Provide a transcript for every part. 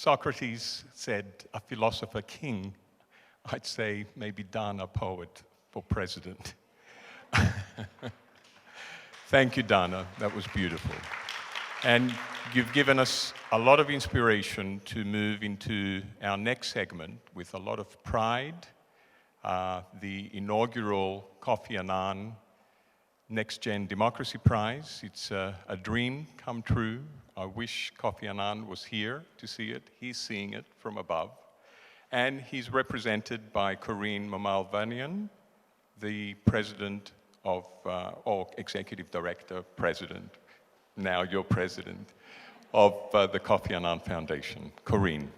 Socrates said, a philosopher king. I'd say maybe Dana, poet for president. Thank you, Dana. That was beautiful. And you've given us a lot of inspiration to move into our next segment with a lot of pride, the inaugural Kofi Annan NextGen Democracy Prize. It's a dream come true. I wish Kofi Annan was here to see it. He's seeing it from above. And he's represented by Corinne Momal-Vanian, the president of, or executive director, president, now your president, of the Kofi Annan Foundation. Corinne.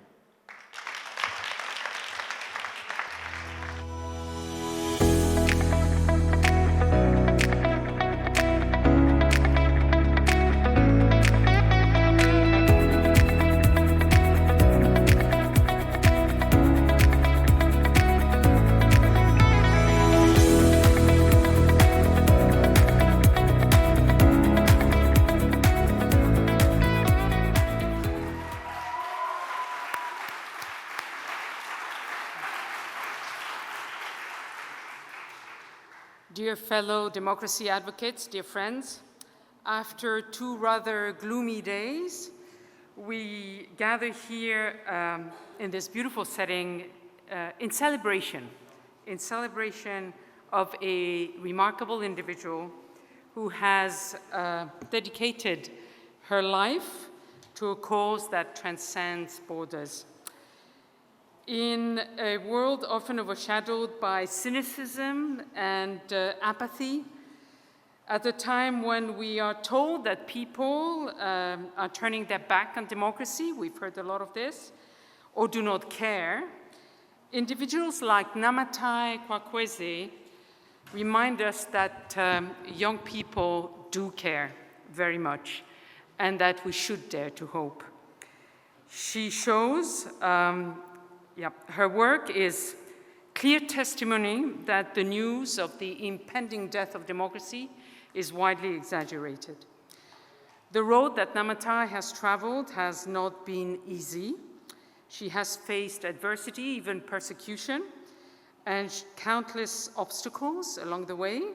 Dear fellow democracy advocates, dear friends, after 2 rather gloomy days, we gather here in this beautiful setting in celebration of a remarkable individual who has dedicated her life to a cause that transcends borders. In a world often overshadowed by cynicism and apathy, at a time when we are told that people are turning their back on democracy, we've heard a lot of this, or do not care, individuals like Namatai, Kwekweza remind us that young people do care very much, and that we should dare to hope. She shows her work is clear testimony that the news of the impending death of democracy is widely exaggerated. The road that Namatai has traveled has not been easy. She has faced adversity, even persecution, and countless obstacles along the way.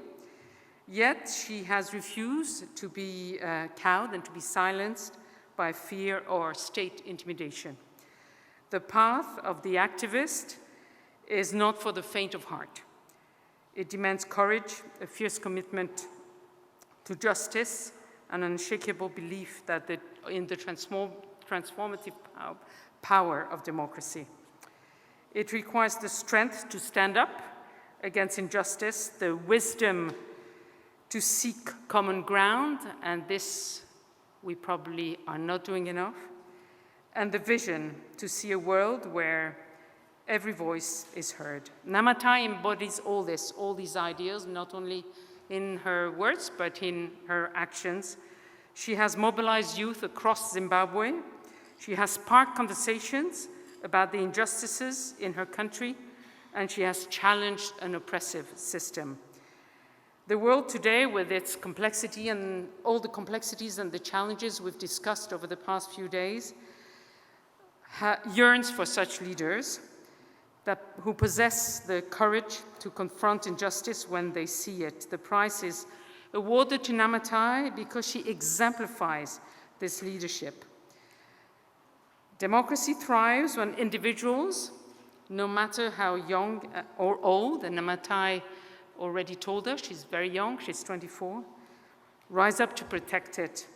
Yet she has refused to be cowed and to be silenced by fear or state intimidation. The path of the activist is not for the faint of heart. It demands courage, a fierce commitment to justice, an unshakable belief that in the transformative power of democracy. It requires the strength to stand up against injustice, the wisdom to seek common ground, and this we probably are not doing enough, and the vision to see a world where every voice is heard. Namatai embodies all these ideas, not only in her words, but in her actions. She has mobilized youth across Zimbabwe. She has sparked conversations about the injustices in her country, and she has challenged an oppressive system. The world today, with its complexity and all the complexities and the challenges we've discussed over the past few days, yearns for such leaders who possess the courage to confront injustice when they see it. The prize is awarded to Namatai because she exemplifies this leadership. Democracy thrives when individuals, no matter how young or old, and Namatai already told us, she's very young, she's 24, rise up to protect it.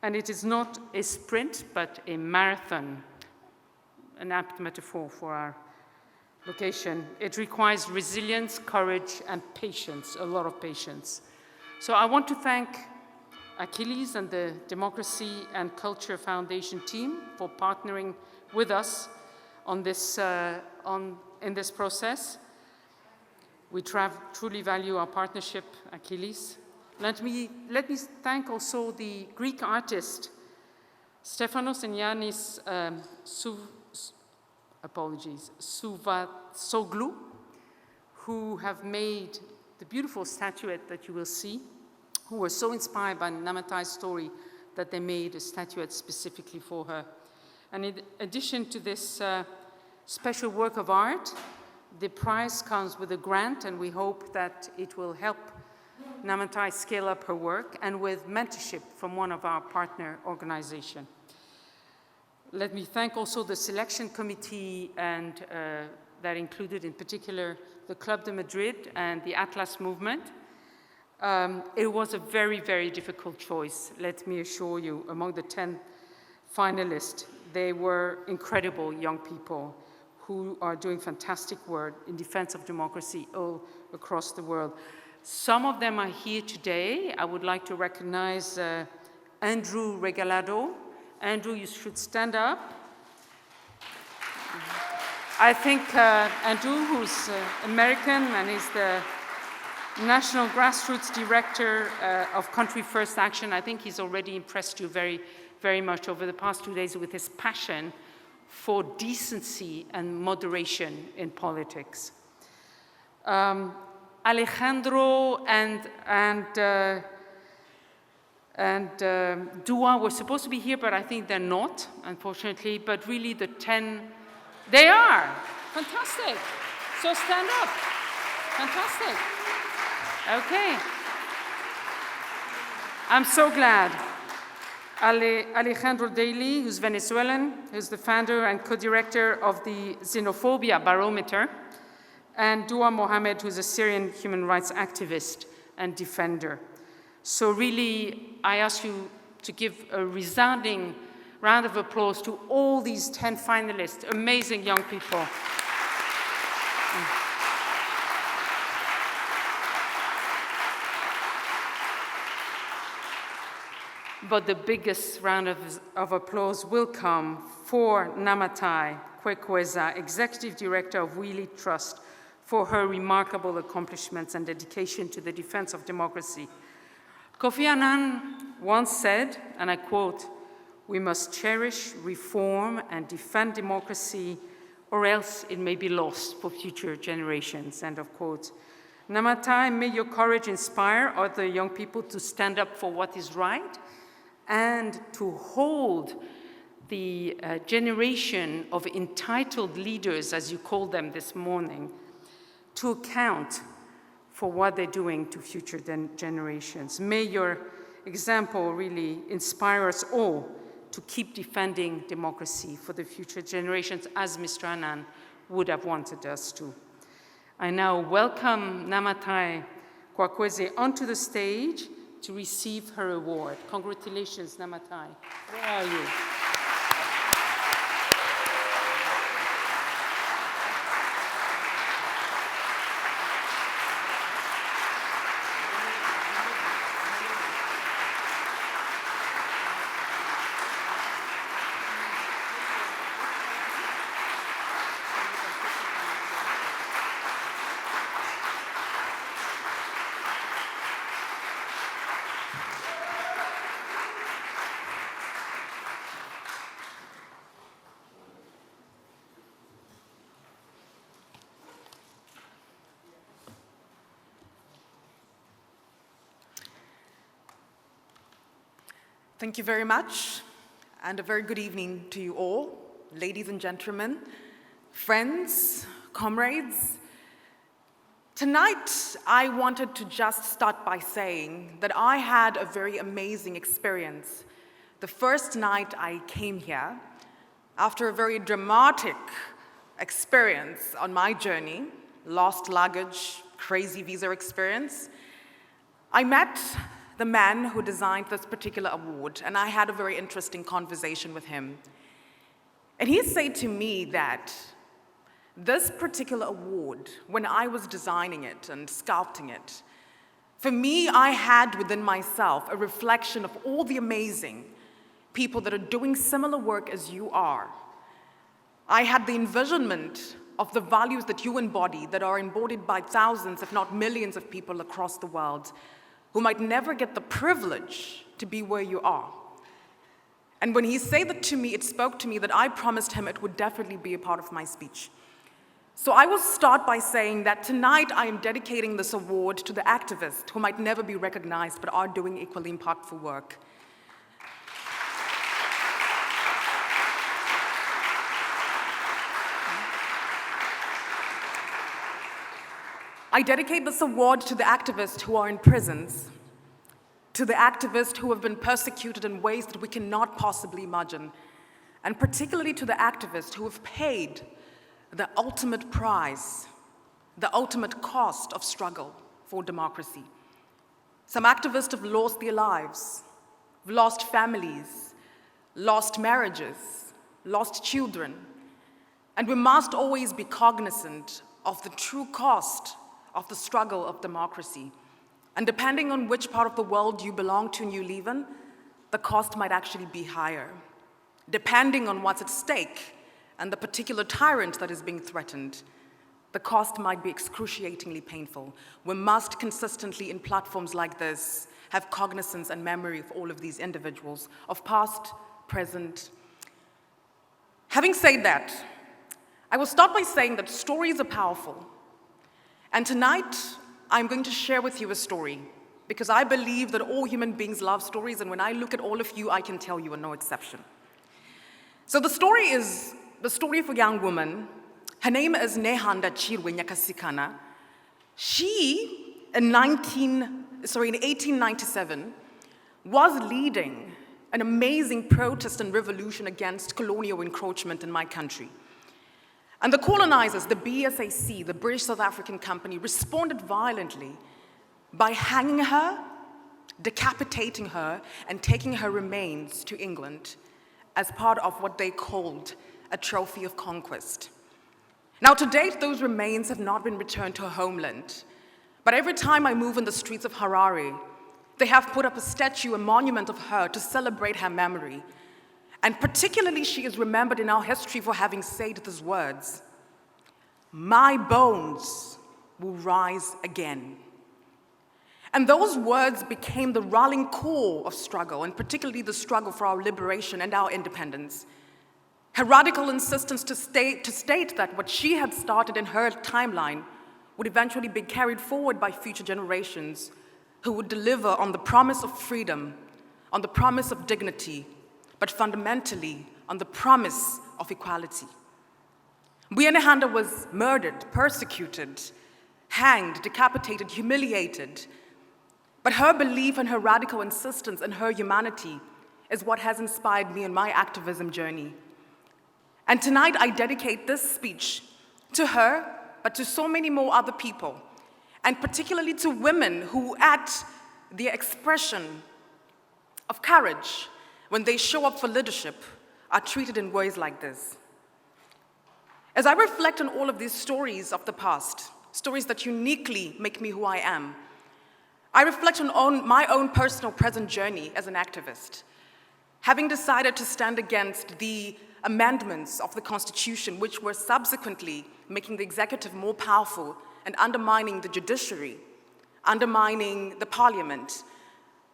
And it is not a sprint, but a marathon. An apt metaphor for our location. It requires resilience, courage, and patience, a lot of patience. So I want to thank Achilles and the Democracy and Culture Foundation team for partnering with us on this, in this process. We truly value our partnership, Achilles. Let me thank also the Greek artist, Stefanos and Yannis Souvasoglu, who have made the beautiful statuette that you will see, who were so inspired by Namatai's story that they made a statuette specifically for her. And in addition to this special work of art, the prize comes with a grant, and we hope that it will help Namatai scale up her work, and with mentorship from one of our partner organizations. Let me thank also the selection committee, and that included in particular the Club de Madrid and the Atlas movement. It was a very, very difficult choice, let me assure you. Among the 10 finalists, they were incredible young people who are doing fantastic work in defense of democracy all across the world. Some of them are here today. I would like to recognize Andrew Regalado. Andrew, you should stand up. I think Andrew, who's American and is the National Grassroots Director of Country First Action, I think he's already impressed you very, very much over the past 2 days with his passion for decency and moderation in politics. Alejandro and Dua were supposed to be here, but I think they're not, unfortunately. But really the 10, they are. Fantastic. So stand up. Fantastic. Okay. I'm so glad. Alejandro Daly, who's Venezuelan, who's the founder and co-director of the Xenophobia Barometer, and Dua Mohammed, who's a Syrian human rights activist and defender. So really, I ask you to give a resounding round of applause to all these 10 finalists, amazing young people. But the biggest round of applause will come for Namatai Kwekweza, Executive Director of WELEAD Trust, for her remarkable accomplishments and dedication to the defense of democracy. Kofi Annan once said, and I quote, "We must cherish, reform, and defend democracy, or else it may be lost for future generations," end of quote. Namatai, may your courage inspire other young people to stand up for what is right and to hold the generation of entitled leaders, as you called them this morning, to account for what they're doing to future generations. May your example really inspire us all to keep defending democracy for the future generations, as Mr. Annan would have wanted us to. I now welcome Namatai Kwekweza onto the stage to receive her award. Congratulations, Namatai. Where are you? Thank you very much, and a very good evening to you all, ladies and gentlemen, friends, comrades. Tonight, I wanted to just start by saying that I had a very amazing experience the first night I came here, after a very dramatic experience on my journey, lost luggage, crazy visa experience. I met the man who designed this particular award, and I had a very interesting conversation with him. And he said to me that this particular award, when I was designing it and sculpting it, for me, I had within myself a reflection of all the amazing people that are doing similar work as you are. I had the envisionment of the values that you embody, that are embodied by thousands, if not millions of people across the world, who might never get the privilege to be where you are. And when he said that to me, it spoke to me that I promised him it would definitely be a part of my speech. So I will start by saying that tonight I am dedicating this award to the activists who might never be recognized but are doing equally impactful work. I dedicate this award to the activists who are in prisons, to the activists who have been persecuted in ways that we cannot possibly imagine, and particularly to the activists who have paid the ultimate price, the ultimate cost of struggle for democracy. Some activists have lost their lives, lost families, lost marriages, lost children, and we must always be cognizant of the true cost of the struggle of democracy. And depending on which part of the world you belong to and you live in, the cost might actually be higher, depending on what's at stake and the particular tyrant that is being threatened. The cost might be excruciatingly painful. We must consistently, in platforms like this, have cognizance and memory of all of these individuals, of past, present. Having said that, I will start by saying that stories are powerful. And tonight, I'm going to share with you a story, because I believe that all human beings love stories, and when I look at all of you, I can tell you are no exception. So the story is the story of a young woman. Her name is Nehanda Chirwe Nyakasikana. She, in 1897, was leading an amazing protest and revolution against colonial encroachment in my country. And the colonizers, the BSAC, the British South African Company, responded violently by hanging her, decapitating her, and taking her remains to England as part of what they called a trophy of conquest. Now, to date, those remains have not been returned to her homeland. But every time I move in the streets of Harare, they have put up a statue, a monument of her to celebrate her memory. And particularly, she is remembered in our history for having said these words: "My bones will rise again." And those words became the rallying core of struggle, and particularly the struggle for our liberation and our independence. Her radical insistence to state that what she had started in her timeline would eventually be carried forward by future generations who would deliver on the promise of freedom, on the promise of dignity, but fundamentally on the promise of equality. Nehanda was murdered, persecuted, hanged, decapitated, humiliated. But her belief and her radical insistence and her humanity is what has inspired me in my activism journey. And tonight I dedicate this speech to her, but to so many more other people, and particularly to women who, at the expression of courage, when they show up for leadership, are treated in ways like this. As I reflect on all of these stories of the past, stories that uniquely make me who I am, I reflect on my own personal present journey as an activist. Having decided to stand against the amendments of the Constitution, which were subsequently making the executive more powerful and undermining the judiciary, undermining the parliament,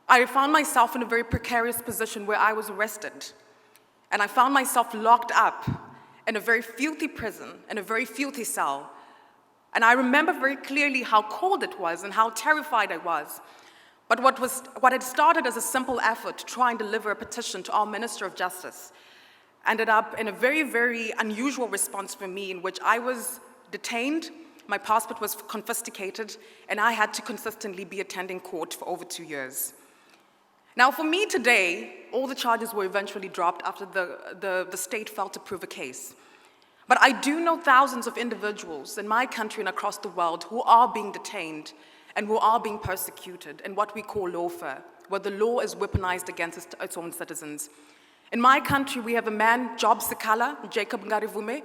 I found myself in a very precarious position where I was arrested. And I found myself locked up in a very filthy prison, in a very filthy cell. And I remember very clearly how cold it was and how terrified I was. But what had started as a simple effort to try and deliver a petition to our Minister of Justice ended up in a very, very unusual response for me, in which I was detained, my passport was confiscated, and I had to consistently be attending court for over 2 years. Now, for me today, all the charges were eventually dropped after the state failed to prove a case. But I do know thousands of individuals in my country and across the world who are being detained and who are being persecuted in what we call lawfare, where the law is weaponized against its own citizens. In my country, we have a man, Job Sekala, Jacob Ngarivume.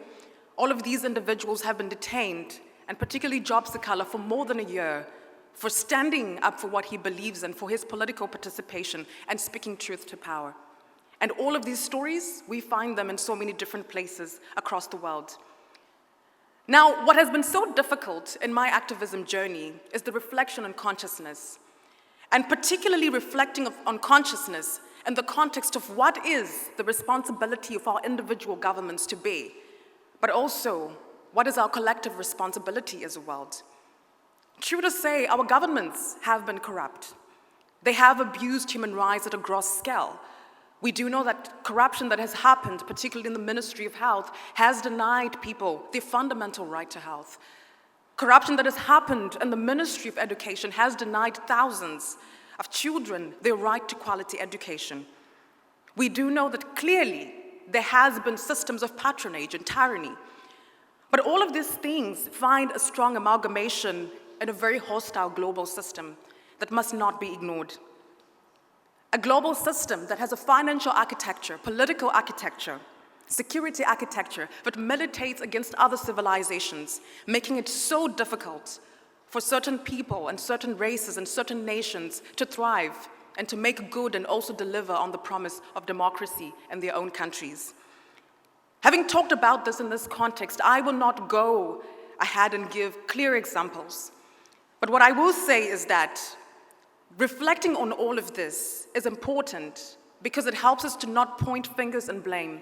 All of these individuals have been detained, and particularly Job Sekala, for more than a year, for standing up for what he believes in, for his political participation and speaking truth to power. And all of these stories, we find them in so many different places across the world. Now, what has been so difficult in my activism journey is the reflection on consciousness, and particularly reflecting on consciousness in the context of what is the responsibility of our individual governments to be, but also what is our collective responsibility as a world. True to say, our governments have been corrupt. They have abused human rights at a gross scale. We do know that corruption that has happened, particularly in the Ministry of Health, has denied people their fundamental right to health. Corruption that has happened in the Ministry of Education has denied thousands of children their right to quality education. We do know that clearly there has been systems of patronage and tyranny, but all of these things find a strong amalgamation in a very hostile global system that must not be ignored. A global system that has a financial architecture, political architecture, security architecture that militates against other civilizations, making it so difficult for certain people and certain races and certain nations to thrive and to make good and also deliver on the promise of democracy in their own countries. Having talked about this in this context, I will not go ahead and give clear examples. But what I will say is that reflecting on all of this is important because it helps us to not point fingers and blame,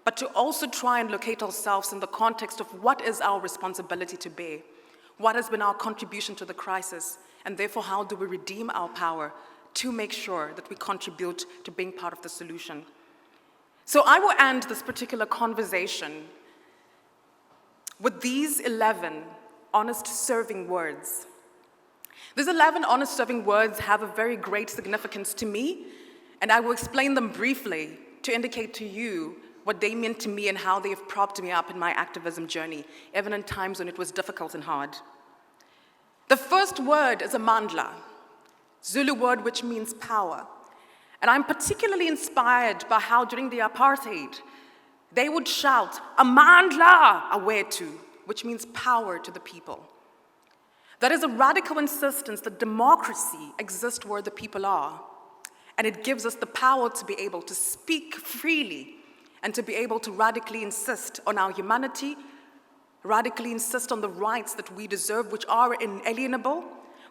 but to also try and locate ourselves in the context of what is our responsibility to bear, what has been our contribution to the crisis, and therefore how do we redeem our power to make sure that we contribute to being part of the solution. So I will end this particular conversation with these 11 honest serving words. These 11 honest serving words have a very great significance to me, and I will explain them briefly to indicate to you what they mean to me and how they have propped me up in my activism journey, even in times when it was difficult and hard. The first word is amandla, Zulu word which means power. And I'm particularly inspired by how during the apartheid, they would shout, amandla awetu, which means power to the people. That is a radical insistence that democracy exists where the people are. And it gives us the power to be able to speak freely and to be able to radically insist on our humanity, radically insist on the rights that we deserve, which are inalienable,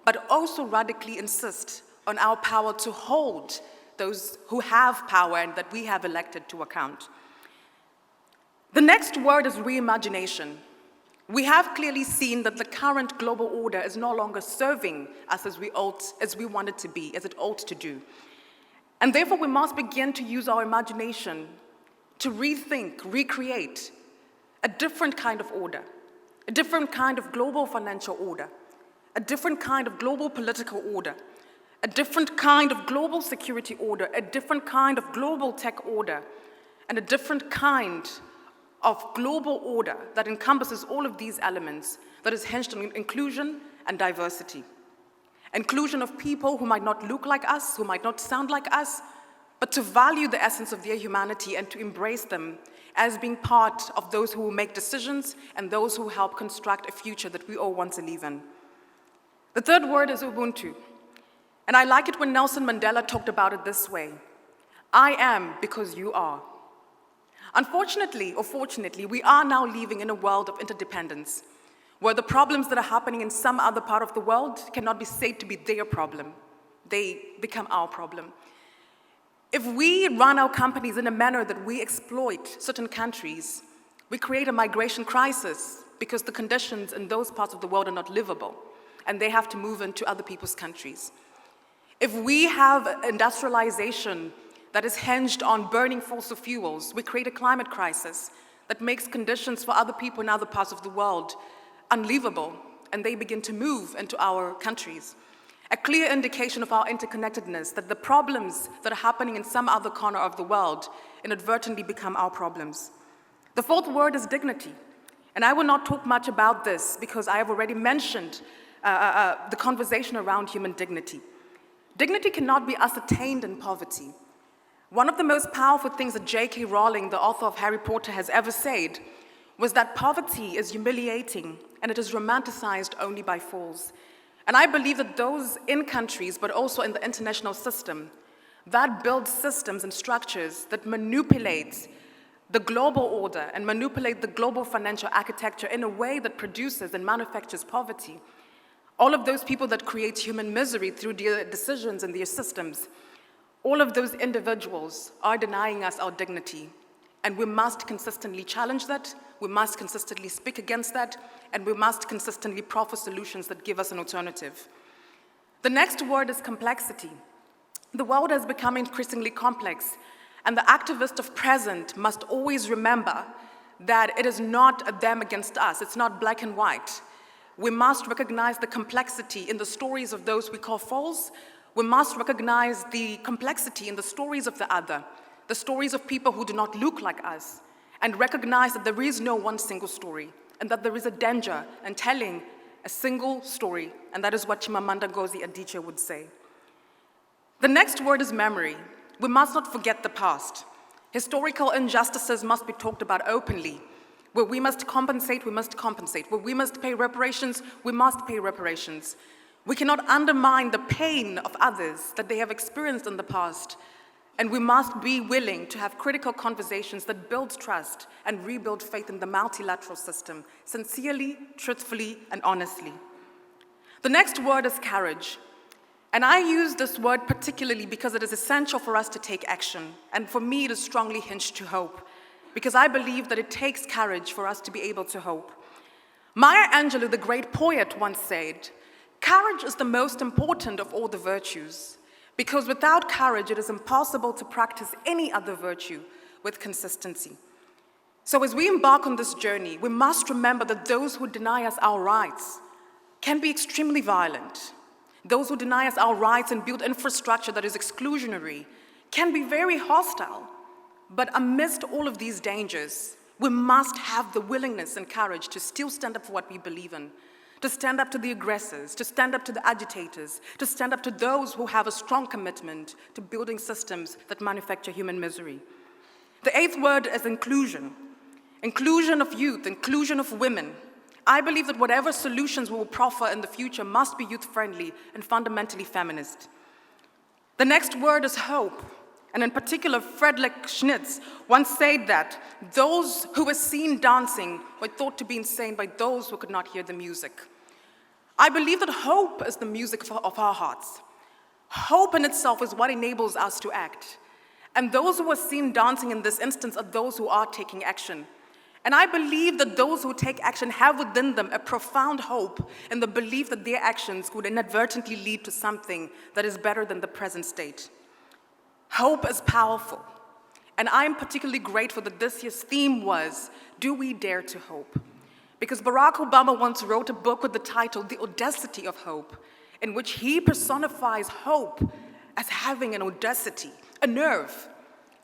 but also radically insist on our power to hold those who have power and that we have elected to account. The next word is reimagination. We have clearly seen that the current global order is no longer serving us as we want it to be, as it ought to do. And therefore, we must begin to use our imagination to rethink, recreate a different kind of order, a different kind of global financial order, a different kind of global political order, a different kind of global security order, a different kind of global tech order, and a different kind of global order that encompasses all of these elements, that is hinged on inclusion and diversity. Inclusion of people who might not look like us, who might not sound like us, but to value the essence of their humanity and to embrace them as being part of those who will make decisions and those who help construct a future that we all want to live in. The third word is Ubuntu. And I like it when Nelson Mandela talked about it this way: I am because you are. Unfortunately, or fortunately, we are now living in a world of interdependence, where the problems that are happening in some other part of the world cannot be said to be their problem. They become our problem. If we run our companies in a manner that we exploit certain countries, we create a migration crisis because the conditions in those parts of the world are not livable, and they have to move into other people's countries. If we have industrialization that is hinged on burning fossil fuels, we create a climate crisis that makes conditions for other people in other parts of the world unlivable, and they begin to move into our countries. A clear indication of our interconnectedness, that the problems that are happening in some other corner of the world inadvertently become our problems. The fourth word is dignity. And I will not talk much about this because I have already mentioned the conversation around human dignity. Dignity cannot be ascertained in poverty. One of the most powerful things that J.K. Rowling, the author of Harry Potter, has ever said was that poverty is humiliating and it is romanticized only by fools. And I believe that those in countries, but also in the international system, that build systems and structures that manipulate the global order and manipulate the global financial architecture in a way that produces and manufactures poverty. All of those people that create human misery through their decisions and their systems, all of those individuals are denying us our dignity. And we must consistently challenge that, we must consistently speak against that, and we must consistently proffer solutions that give us an alternative. The next word is complexity. The world has become increasingly complex, and the activist of present must always remember that it is not a them against us, it's not black and white. We must recognize the complexity in the stories of those we call false. We must recognize the complexity in the stories of the other, the stories of people who do not look like us, and recognize that there is no one single story, and that there is a danger in telling a single story, and that is what Chimamanda Ngozi Adichie would say. The next word is memory. We must not forget the past. Historical injustices must be talked about openly. Where we must compensate, we must compensate. Where we must pay reparations, we must pay reparations. We cannot undermine the pain of others that they have experienced in the past, and we must be willing to have critical conversations that build trust and rebuild faith in the multilateral system, sincerely, truthfully, and honestly. The next word is courage. And I use this word particularly because it is essential for us to take action. And for me, it is strongly hinged to hope, because I believe that it takes courage for us to be able to hope. Maya Angelou, the great poet, once said, "Courage is the most important of all the virtues, because without courage, it is impossible to practice any other virtue with consistency." So as we embark on this journey, we must remember that those who deny us our rights can be extremely violent. Those who deny us our rights and build infrastructure that is exclusionary can be very hostile. But amidst all of these dangers, we must have the willingness and courage to still stand up for what we believe in, to stand up to the aggressors, to stand up to the agitators, to stand up to those who have a strong commitment to building systems that manufacture human misery. The eighth word is inclusion. Inclusion of youth, inclusion of women. I believe that whatever solutions we will proffer in the future must be youth-friendly and fundamentally feminist. The next word is hope. And in particular, Friedrich Schmitz once said that those who were seen dancing were thought to be insane by those who could not hear the music. I believe that hope is the music of our hearts. Hope in itself is what enables us to act. And those who are seen dancing in this instance are those who are taking action. And I believe that those who take action have within them a profound hope in the belief that their actions could inadvertently lead to something that is better than the present state. Hope is powerful. And I am particularly grateful that this year's theme was, "Do we dare to hope?" Because Barack Obama once wrote a book with the title, "The Audacity of Hope," in which he personifies hope as having an audacity, a nerve.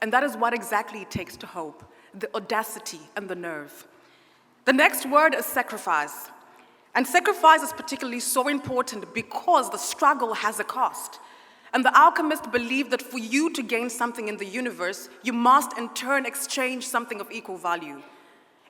And that is what exactly it takes to hope. The audacity and the nerve. The next word is sacrifice. And sacrifice is particularly so important because the struggle has a cost. And the alchemists believe that for you to gain something in the universe, you must in turn exchange something of equal value.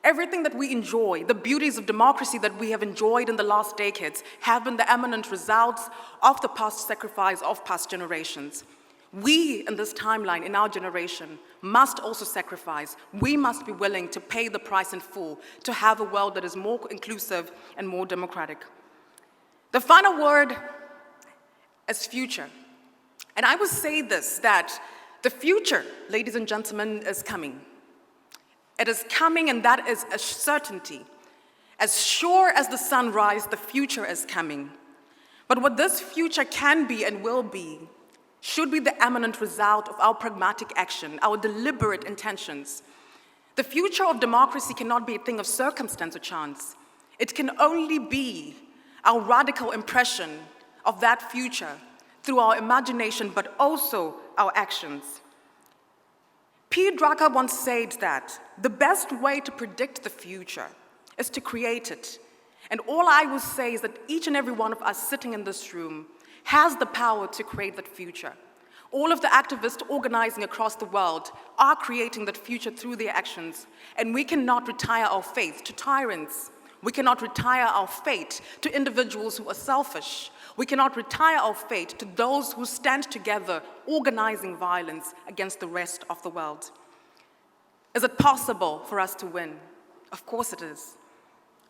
Everything that we enjoy, the beauties of democracy that we have enjoyed in the last decades, have been the eminent results of the past sacrifice of past generations. We, in this timeline, in our generation, must also sacrifice. We must be willing to pay the price in full to have a world that is more inclusive and more democratic. The final word is future. And I will say this, that the future, ladies and gentlemen, is coming. It is coming, and that is a certainty. As sure as the sunrise, the future is coming. But what this future can be and will be should be the eminent result of our pragmatic action, our deliberate intentions. The future of democracy cannot be a thing of circumstance or chance. It can only be our radical impression of that future through our imagination, but also our actions. P. Drucker once said that the best way to predict the future is to create it. And all I will say is that each and every one of us sitting in this room has the power to create that future. All of the activists organizing across the world are creating that future through their actions, and we cannot retire our faith to tyrants. We cannot retire our fate to individuals who are selfish. We cannot retire our fate to those who stand together organizing violence against the rest of the world. Is it possible for us to win? Of course it is.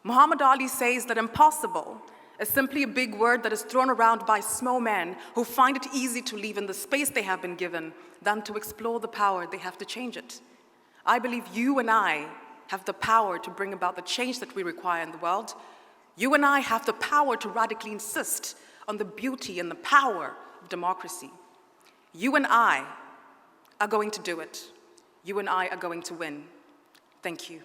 Muhammad Ali says that impossible is simply a big word that is thrown around by small men who find it easy to live in the space they have been given than to explore the power they have to change it. I believe you and I have the power to bring about the change that we require in the world. You and I have the power to radically insist on the beauty and the power of democracy. You and I are going to do it. You and I are going to win. Thank you.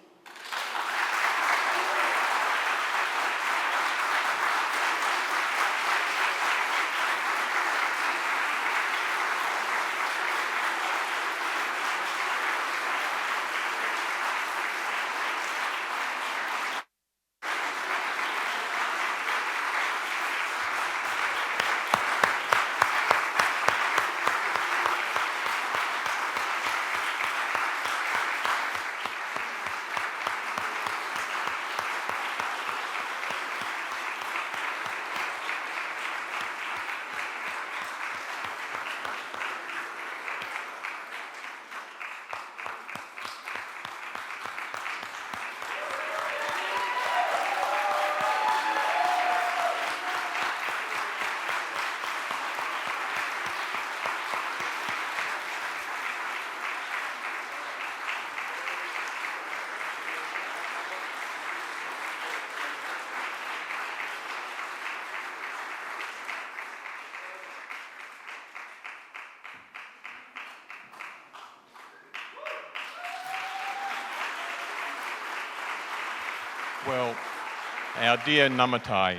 Well, our dear Namatai,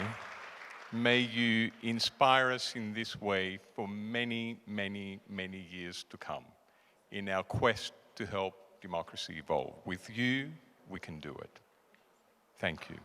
may you inspire us in this way for many, many, many years to come in our quest to help democracy evolve. With you, we can do it. Thank you.